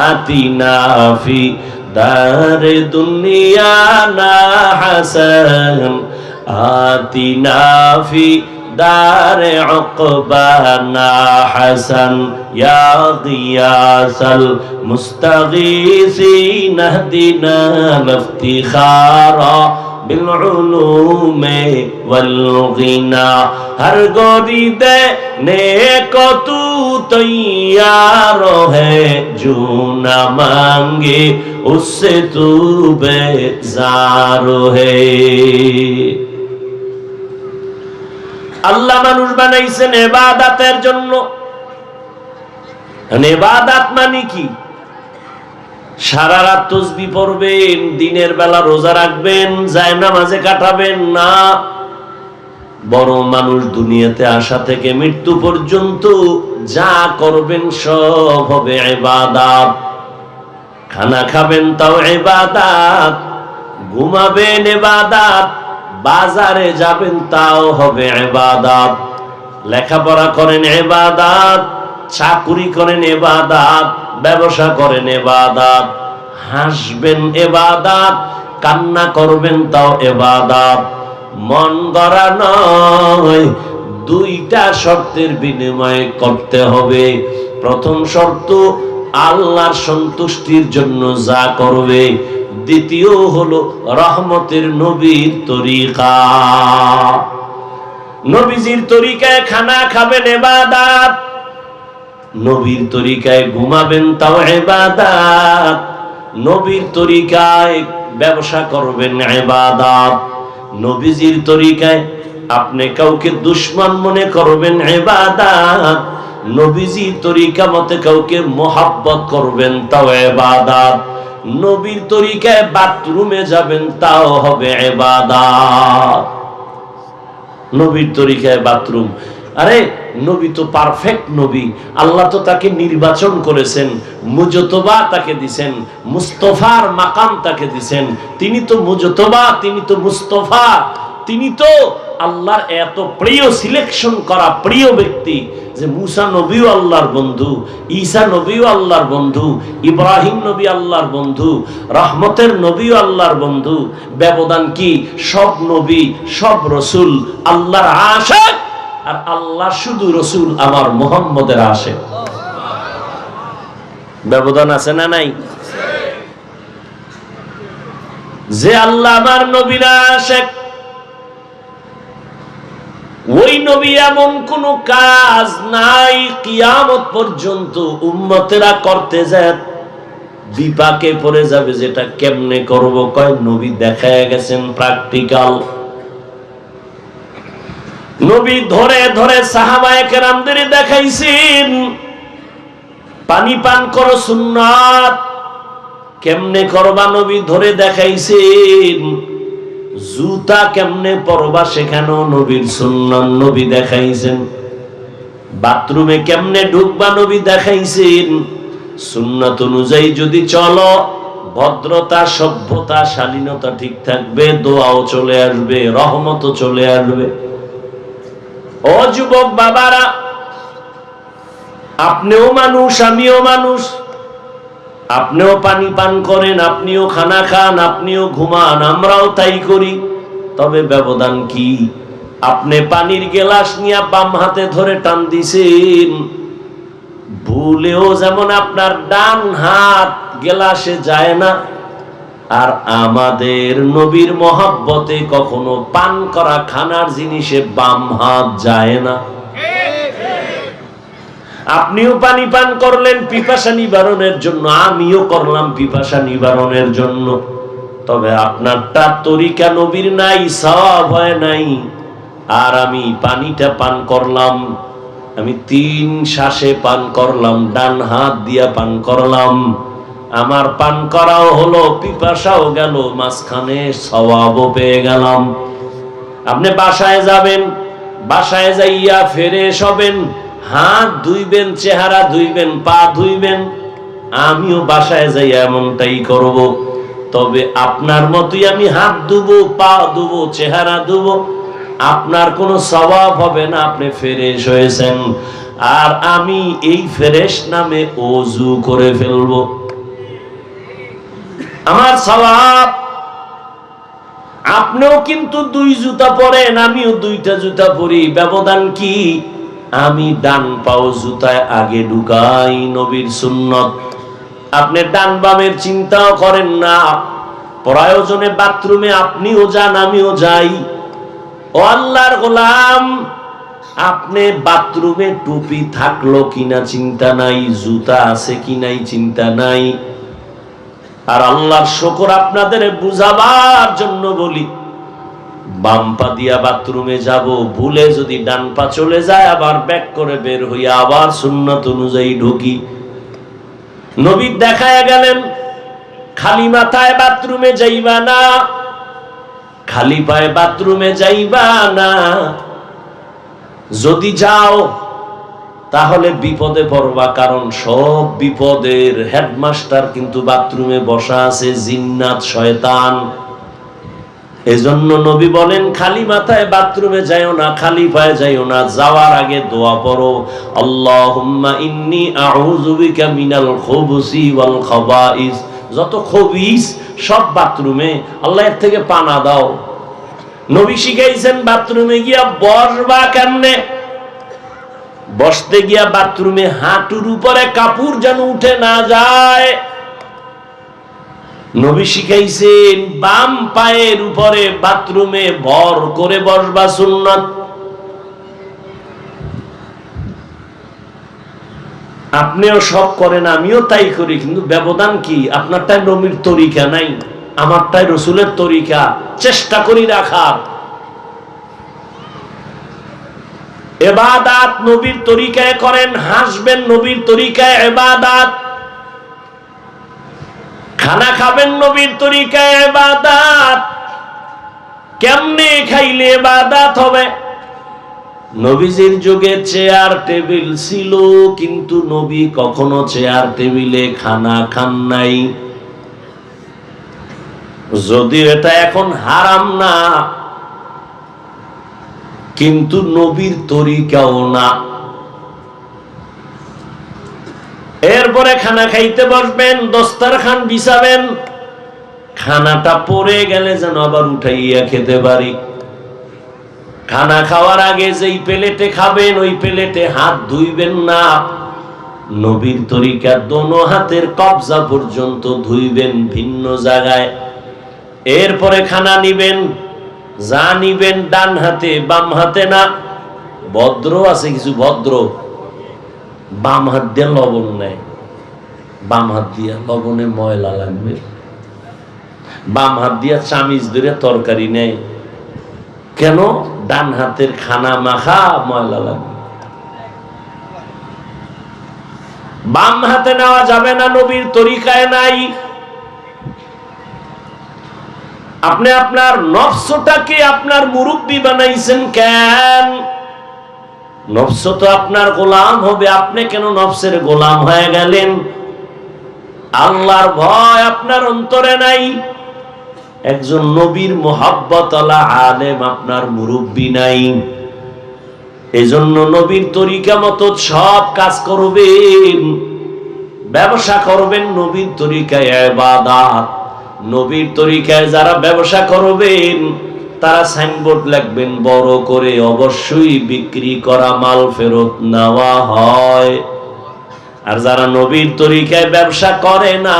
আতিনা ফি দারে দুনিয়ানা হাসান আতিনা ফি দারে উকবানা হাসান ইয়া গিয়াসাল মুস্তাগীসিন ইহদিনা ইফতিখারা বিল উলুমে ওয়াল গিনা হর গোরি দেনে কো তু তৈয়ার है जो ना मांगे उससे तू बेजार है। আল্লাহ মানুষ বানাইছেন ইবাদতের জন্য। ইবাদত মানে কি? সারা রাত তাসবিহ পড়বেন, দিনের বেলা রোজা রাখবেন, যায় নামাজে কাটাবেন না। বড় মানুষ দুনিয়াতে আসা থেকে মৃত্যু পর্যন্ত যা করবেন সব হবে ইবাদত। খানা খাবেন তাও ইবাদত, ঘুমাবেন ইবাদত, বাজারে যাবেন তাও হবে ইবাদত, লেখাপড়া করেন ইবাদত, চাকরি করেন ইবাদত, ব্যবসা করেন ইবাদত, হাসবেন ইবাদত, কান্না করবেন তাও ইবাদত। মন গড়া নয়, দুইটা শর্তের বিনিময়ে করতে হবে। প্রথম শর্ত আল্লাহর সন্তুষ্টির জন্য যা করবে, দ্বিতীয় হলো রহমতের নবীর তরিকা। নবীজির তরিকায় খানা খাবেন ইবাদত, নবীর তরিকায় ঘুমাবেন তাও ইবাদত, নবীর তরিকায় ব্যবসা করবেন ইবাদত, নবীজির তরিকায় আপনি কাউকে দুশমন মনে করবেন ইবাদত, নবীজির তরিকা মতে কাউকে মোহাব্বত করবেন তাও ইবাদত, নবীর তরিকায় বাথরুমে যাবেন তাও হবে ইবাদত। নবীর তরিকায় বাথরুম, আরে নবী তো পারফেক্ট নবী, আল্লাহ তো তাকে নির্বাচন করেছেন, মুজতবা তাকে দিছেন, মুস্তফার মাকাম তাকে দিছেন। তিনি তো মুজতবা, তিনি তো মুস্তফা, তিনি তো আল্লাহর এত প্রিয় সিলেকশন করা প্রিয় ব্যক্তি যে মুসা নবীও আল্লাহর বন্ধু, ঈসা নবীও আল্লাহর বন্ধু, ইব্রাহিম নবী আল্লাহর বন্ধু, রহমতের নবীও আল্লাহর বন্ধু। ব্যবধান কি? সব নবী সব রসুল আল্লাহর আশিক, আর আল্লাহ শুধু রসুল আমার মুহাম্মদের আশিক। ব্যবধান আছে না নাই? যে আল্লাহ আমার নবীর আশিক, ওই নবী এমন কোন কাজ নাই কিয়ামত পর্যন্ত উম্মতেরা করতে যায় বিপাকে পড়ে যাবে যেটা কেমনে করব। কয় নবী দেখায় গেছেন প্র্যাকটিক্যাল। নবী ধরে ধরে সাহাবায়ে কেরামদের দেখাইছেন পানি পান করো সুন্নাত, কেমনে করবা নবী ধরে দেখাইছেন। জুতা কেমনে পরবা সেখানেও নবীর সুন্নাত নবী দেখাইছেন। বাথরুমে কেমনে ঢুকবা নবী দেখাইছেন। সুন্নাত অনুযায়ী যদি চলো, ভদ্রতা সভ্যতা শালীনতা ঠিক থাকবে, দোয়াও চলে আসবে, রহমতও চলে আসবে। ও যুবক বাবারা, আপনিও মানুষ আমিও মানুষ, আপনিও পানি পান করেন, আপনিও খানা খান, আপনিও ঘুমান, আমরাও তাই করি। তবে ব্যবধান কি? আপনি পানির গ্লাস নিয়ে বাম হাতে ধরে টান দিছেন, ভুলেও যেমন আপনার ডান হাত গ্লাসে যায় না। আর আমাদের নবীর মহব্বতে কখনো পান করা খানার জিনিসে বাম হাত যায় না। আপনিও পানি পান করলেন পিপাসা নিবারণের জন্য, আমিও করলাম পিপাসা নিবারণের জন্য। তবে আপনারটা তরিকা নবীর নাই, সওয়াব হয় নাই। আর আমি পানিটা পান করলাম, আমি 3 শ্বাসে পান করলাম, ডান হাত দিয়া পান করলাম। আমার পান করাও হলো, পিপাসাও গেল, মাঝখানে সওয়াবও পেয়ে গেলাম। আপনি বাসায় যাবেন, বাসায় যাইয়া ফ্রেশ হবেন, হাত ধুইবেন, চেহারা ধুইবেন, পা ধুইবেন। আমিও বাসায় যাই এমনটাই করব। তবে আপনার মতোই আমি হাত ধুবো, পা ধুবো, চেহারা ধুবো। আপনার কোনো সওয়াব হবে না, আপনি ফ্রেশ হয়েছেন। আর আমি এই ফেরেশ নামে ওযু করে ফেলবো। আমার সওয়াব। আপনিও কিন্তু 2 জুতা পরেন, আমিও 2টা জুতা পরি, ব্যবধান কি? আমি ডান পাও জুতায় আগে ঢুকাই, নবীর সুন্নত। আপনি ডান বামের চিন্তাও করেন না, প্রয়োজনে বাথরুমে আপনিও যান আমিও যাই। ও আল্লাহর গোলাম, আপনি বাথরুমে টুপি থাকলো কিনা চিন্তা নাই, জুতা আছে কি নাই চিন্তা নাই। আর আল্লাহর শুকর, আপনাদের বুঝাবার জন্য বলি, বাম পা দিয়া বাথরুমে যাব, ভুলে যদি ডান পা চলে যায়, আবার ব্যাক করে বের হইয়া আবার সুন্নাত অনুযায়ী ঢুকি। নবী দেখায়া গেলেন, খালি মাথায় বাথরুমে যাইবা না, খালি পায়ে বাথরুমে যাইবা না। যদি যাও তাহলে বিপদে পড়বা, কারণ সব বিপদের হেডমাস্টার কিন্তু বাথরুমে বসা আছে, জিন্নাত শয়তান। এজন্য নবী বলেন, খালি মাথায় বাথরুমে যাইও না, খালি পায়ে যাইও না। যাওয়ার আগে দোয়া পড়ো, আল্লাহুম্মা ইন্নী আউযু বিকা মিনাল খুবুসি ওয়াল খাবাইস। যত খবিস সব বাথরুমে, আল্লাহ এর থেকে পানা দাও। নবী শিখাইছেন বাথরুমে গিয়া বসবা কেমনে। বসতে গিয়া বাথরুমে হাঁটুর উপরে কাপড় যেন উঠে না যায়। নবী শিখাইছেন বাম পায়ের উপরে বাথরুমে ভর করে বসবা, সুন্নাত। আপনিও সব করেন, আমিও তাই করি, কিন্তু ব্যবধান কি? আপনারটাই নবীর তরিকা নাই, আমারটাই রসুলের তরিকা। চেষ্টা করি রাখার। ইবাদত নবীর তরিকায় করেন, হাসবেন নবীর তরিকায় ইবাদত। খানা খাবেন নবীর তরিকায় ইবাদত। কেমনে খাইলে ইবাদত হবে? নবীজির যুগে চেয়ার টেবিল ছিল, কিন্তু নবী কখনো চেয়ার টেবিলে খানা খান নাই। যদিও এটা এখন হারাম না, কিন্তু নবীর তরিকাও না। এরপরে খানা খাইতে বসবেন, দস্তরখান বিছাবেন, খানাটা পড়ে গেলে যেন আবার উঠাইয়া খেতে পারি। খানা খাওয়ার আগে যেই প্লেটে খাবেন ওই প্লেটে হাত ধুইবেন না। নবীর তরিকা দোনো হাতের কবজা পর্যন্ত ধুইবেন ভিন্ন জায়গায়। এরপরে খানা নিবেন, যা নিবেন ডান হাতে, বাম হাতে না। ভদ্র আছে কিছু, ভদ্র বাম হাত দিয়ে লবণ নেয়, বাম হাত দিয়া লবণে ময়লা লাগবে। বাম হাত দিয়া চামিচ ধরে তরকারি নেয়, কেন? ডান হাতের খানা মাখা, ময়লা লাগবে। বাম হাতে নেওয়া যাবে না, নবীর তরিকায় নাই। আপনি আপনার নফসটাকে আপনার মুরব্বি বানাইছেন কেন? নফস তো আপনার গোলাম হবে, আপনি কেন নফসের গোলাম হয়ে গেলেন? আল্লাহর ভয় আপনার অন্তরে নাই। একজন নবীর মুহাব্বত আলা আলেম আপনার মুরব্বি নাই। এজন্য নবীর তরিকা মতো সব কাজ করবেন, ব্যবসা করবেন নবীর তরিকায় ইবাদত। নবীর তরিকায় যারা ব্যবসা করবেন তারা সাইনবোর্ড লিখবেন বড় করে, অবশ্যই বিক্রি করা মাল ফেরত নেওয়া হয়। আর যারা নবীর তরিকায় ব্যবসা করে না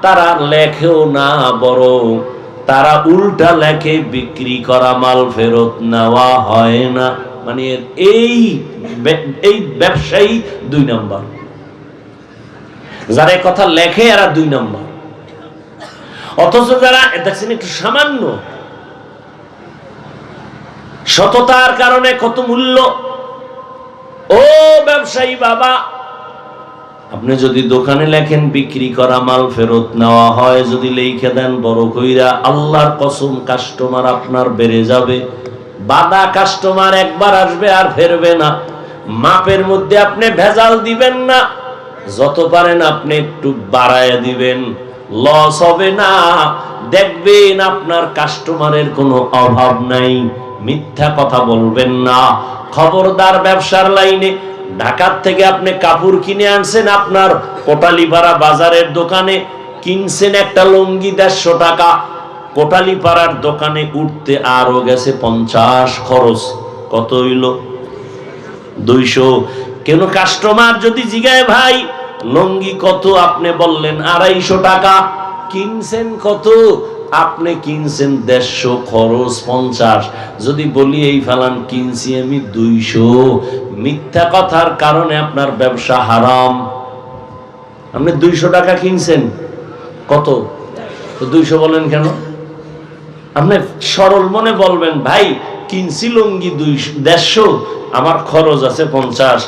তারা লেখেও না, বরং তারা উল্টা লেখে বিক্রি করা মাল ফেরত নেওয়া হয় না। মানে এই ব্যবসায়ী 2 নম্বর। যারা কথা লেখে এরা 2 নম্বর। অথচ যারা দেখছেন একটু সামান্য সততার কারণে কত মূল্য। ও ব্যবসায়ী বাবা, আপনি যদি দোকানে লেখেন বিক্রি করা মাল ফেরত নেওয়া হয়, যদি লিখে দেন বড় কইরা, আল্লাহর কসম কাস্টমার আপনার বেড়ে যাবে। বাদা কাস্টমার একবার আসবে আর ফেরবে না। মাপের মধ্যে আপনি ভেজাল দিবেন না, যত পারেন আপনি একটু বাড়ায় দিবেন, লস হবে না। দেখবেন আপনার কাস্টমারের কোনো অভাব নাই। মিথ্যা কথা বলবেন না, খবরদার। ব্যবসার লাইনে ঢাকার থেকে আপনি কাপড় কিনে আনছেন, আপনার কোটালীপাড়া বাজারের দোকানে কিনছেন একটা লুঙ্গি 150 টাকা, কোটালীপাড়ার দোকানে উঠতে আরো গেছে 50 খরচ, কত হইল? 200। কেন কাস্টমার যদি জিগায় ভাই লুঙ্গি কত, আপনি বললেন 250 টাকা, কিনছেন কত? আপনি কিনছেন 150, খরচ 50। যদি বলি এই ফালান কিনছি আমি 200, মিথ্যা কথার কারণে আপনার ব্যবসা হারাম। আপনি 200 টাকা কিনছেন, কত? তো 200 বলেন কেন? আপনি সরল মনে বলবেন ভাই কিনছি লুঙ্গি 150, আমার খরচ আছে 50,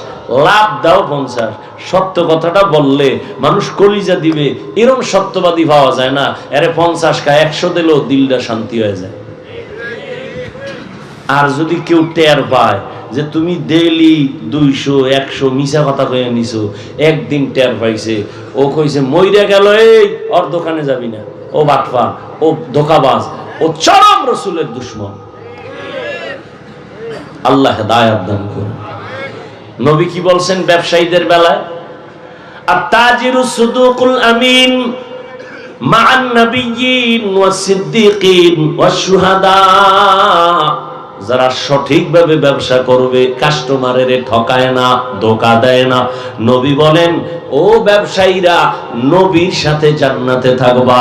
লাভ দাও 50। সত্য কথাটা বললে মানুষ কলিজা দিবে, এরকম সত্যবাদী পাওয়া যায় না। আরে 50 খায় 100 দিলেও দিলটা শান্তি হয়ে যায়। আর যদি কেউ টের পায় যে তুমি ডেইলি 200 100 মিছা কথা কয়ে নিছো, একদিন টের পাইছে, ও কইছে মইরা গেল, এই ওর দোকানে যাবি না, ও বাটপা, ও ধোকাবাজ, ও চরম রাসূলের দুশমন। আল্লাহ হেদায়েত দান করুন। নবী কি বলছেন ব্যবসায়ীদের বেলায়? আত-তাজিরু সুদুকুল আমিন মা'আন নাবিয়্যিন ওয়াস সিদ্দিকিন ওয়াস শুহাদা। যারা সঠিকভাবে ব্যবসা করবে, কাস্টমারের ঠকায় না, ধোঁকা দেয় না, নবী বলেন ও ব্যবসায়ীরা নবীর সাথে জান্নাতে থাকবা।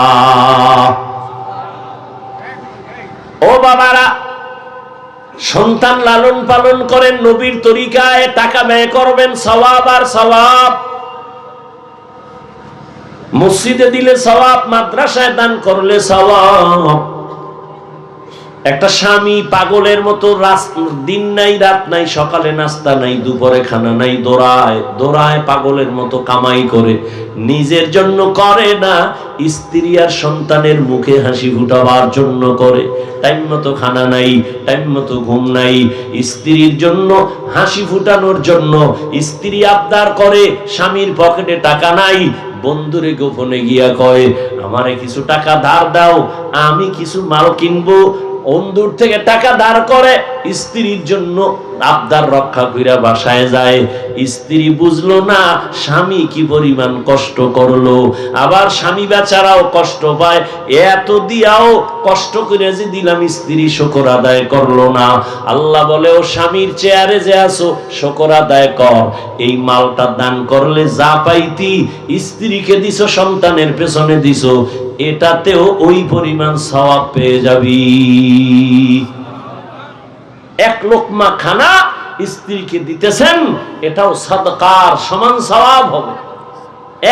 ও বাবারা, সন্তান লালন পালন করেন নবীর তরিকায়, টাকা ব্যয় করবেন, সওয়াব আর সওয়াব। মসজিদে দিলে সওয়াব, মাদ্রাসায় দান করলে সওয়াব। একটা স্বামী পাগলের মতো দিন নাই রাত নাই, সকালে নাস্তা নাই, দুপুরে খানা নাই, দৌড়ায় পাগলের মতো কামাই করে, নিজের জন্য করে না, স্ত্রী আর সন্তানের মুখে হাসি ফুটাবার জন্য করে। টাইম মতো খানা নাই, টাইম মতো ঘুম নাই, স্ত্রীর জন্য হাসি ফুটানোর জন্য স্ত্রী আবদার করে, স্বামীর পকেটে টাকা নাই, বন্ধুরে গোপনে গিয়া কয় আমারে কিছু টাকা ধার দাও, আমি কিছু মাল কিনবো। বন্ধুর থেকে টাকা ধার করে স্ত্রীর জন্য আবদার রক্ষা কইরা বাসায় যায়। স্ত্রী বুঝলো না স্বামী কি পরিমাণ কষ্ট করলো, আবার স্বামী বেচারাও কষ্ট পায়, এত দিয়াও কষ্ট করে যে দিলাম, স্ত্রী শুকর আদায় করলো না। আল্লাহ বলে ও স্বামীর চেয়ারে যে আছো শুকর আদায় কর, এই মালটা দান করলে যা পাইতি স্ত্রীকে দিছো, সন্তানের পেছনে দিছো, এটাতেও ওই পরিমাণ সওয়াব পেয়ে যাবি। এক লোকমা খানা স্ত্রীকে দিতেছেন, এটাও সাদকার সমান সওয়াব হবে।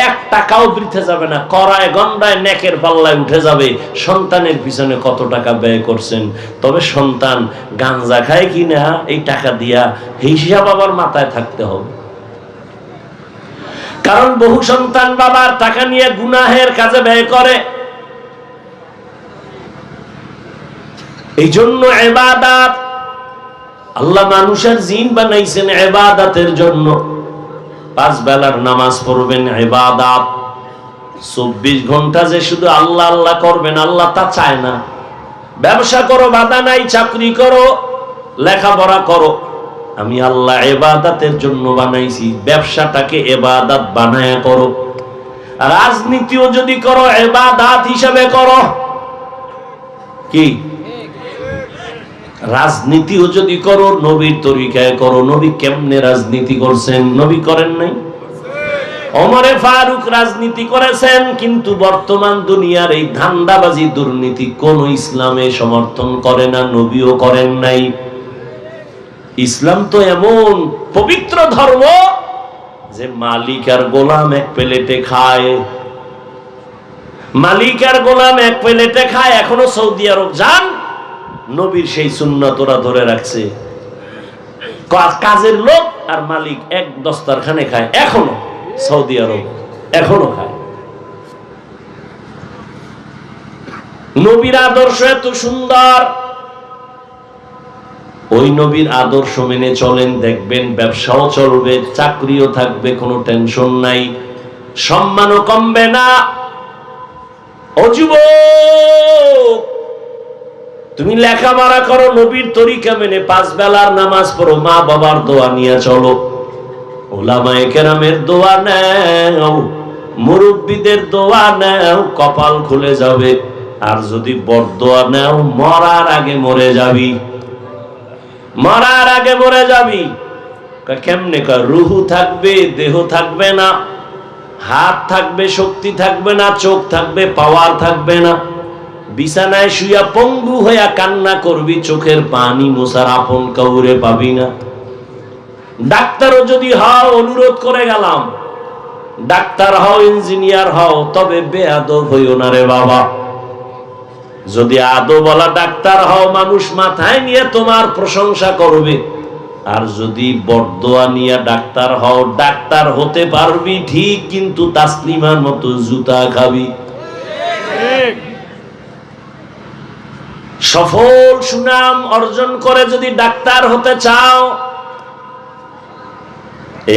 1 টাকাও বৃথা যাবে না, করায় গন্ডায় নেকের পাল্লায় উঠে যাবে। সন্তানের পিছনে কত টাকা ব্যয় করছেন, তবে সন্তান গাঞ্জা খায় কিনা এই টাকা দিয়া এই হিসাব আবার মাথায় থাকতে হবে। কারণ বহু সন্তান বাবার টাকা নিয়ে গুনাহের কাজে ব্যয় করে। এই জন্য ইবাদত, আল্লাহ মানুষের জিন বানাইছেন ইবাদতের জন্য। 5 বেলার নামাজ পড়বেন ইবাদত। 24 ঘন্টা যে শুধু আল্লাহ আল্লাহ করবেন, আল্লাহ তা চায় না। ব্যবসা করো, বাধা নাই, চাকরি করো, লেখাপড়া করো, আমি আল্লাহ ইবাদতের জন্য বানাইছি, ব্যবসাটাকে ইবাদত বানায়া করো। রাজনীতিও যদি করো ইবাদত হিসাবে করো। কি রাজনীতিও যদি করো নবীর তরিকায় করো। নবী কেমনে রাজনীতি করছেন? নবী করেন নাই? ওমরে ফারুক রাজনীতি করেছেন, কিন্তু বর্তমান দুনিয়ার এই ধান্দাবাজি দুর্নীতি কোন ইসলামে সমর্থন করে না, নবীও করেন নাই। ইসলাম তো এমন পবিত্র ধর্ম যে মালিক আর গোলাম এক প্লেটে খায়। মালিক আর গোলাম এক প্লেটে খায়। এখনো সৌদি আরব যান, নবীর সেই সুন্নাত ওরা ধরে রাখছে। কাজের লোক আর মালিক এক দস্তারখানে খায়, এখনো সৌদি আরব এখনো খায়। নবীর আদর্শ এত সুন্দর, ওই নবীর আদর্শ মেনে চলেন, দেখবেন ব্যবসাও চলবে, চাকরিও থাকবে, কোনো টেনশন নাই, সম্মানও কমবে না। ও যুবক, তুমি লেখাপড়া করো, নবীর তরিকা মেনে 5 বেলার নামাজ পড়ো, মা বাবার দোয়া নিয়ে চলো। উলামায়ে কেরামের দোয়া নাও, মুরব্বীদের দোয়া নাও, কপাল খুলে যাবে। আর যদি বরদোয়া নাও, মরার আগে মরে যাবি, মরার আগে মরে যাবি। কেমনে? রুহু থাকবে, দেহ থাকবে না, হাত থাকবে, শক্তি থাকবে না, চোখ থাকবে, পাওয়ার থাকবে না। বিছানায় শুয়া পঙ্গু হইয়া কান্না করবি, চোখের পানি মোছার আপন কাউরে পাবি না। ডাক্তারও যদি হও, অনুরোধ করে গেলাম, ডাক্তার হও, ইঞ্জিনিয়ার হও, তবে বেয়াদব হইও না রে বাবা। যদি আদবওয়ালা ডাক্তার হও, মানুষ মাথায় নিয়ে তোমার প্রশংসা করবে। আর যদি বরদোয়া নিয়ে ডাক্তার হও, ডাক্তার হতে পারবি ঠিক, কিন্তু তাসলিমার মতো জুতা খাবি। সফল সুনাম অর্জন করে যদি ডাক্তার হতে চাও,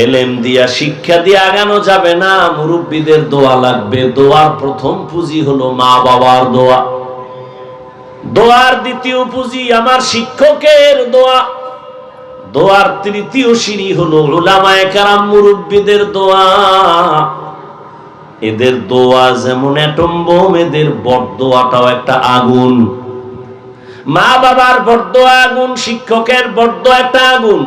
এলেম দিয়া, শিক্ষা দিয়ে আগানো যাবে না। মুরব্বীদের দোয়া লাগবে। দোয়ার প্রথম পুঁজি হলো মা বাবার দোয়া। দোয়ার দ্বিতীয় পুঁজি আমার শিক্ষকের দোয়া। দোয়ার তৃতীয় সিঁড়ি হলো উলামায়ে কেরাম, মুরব্বীদের দোয়া। এদের দোয়া যেমন অ্যাটম বোম, এদের বরদোয়াটাও একটা আগুন। মা বাবার বরদোয়া আগুন, শিক্ষকের বরদোয়া একটা আগুন।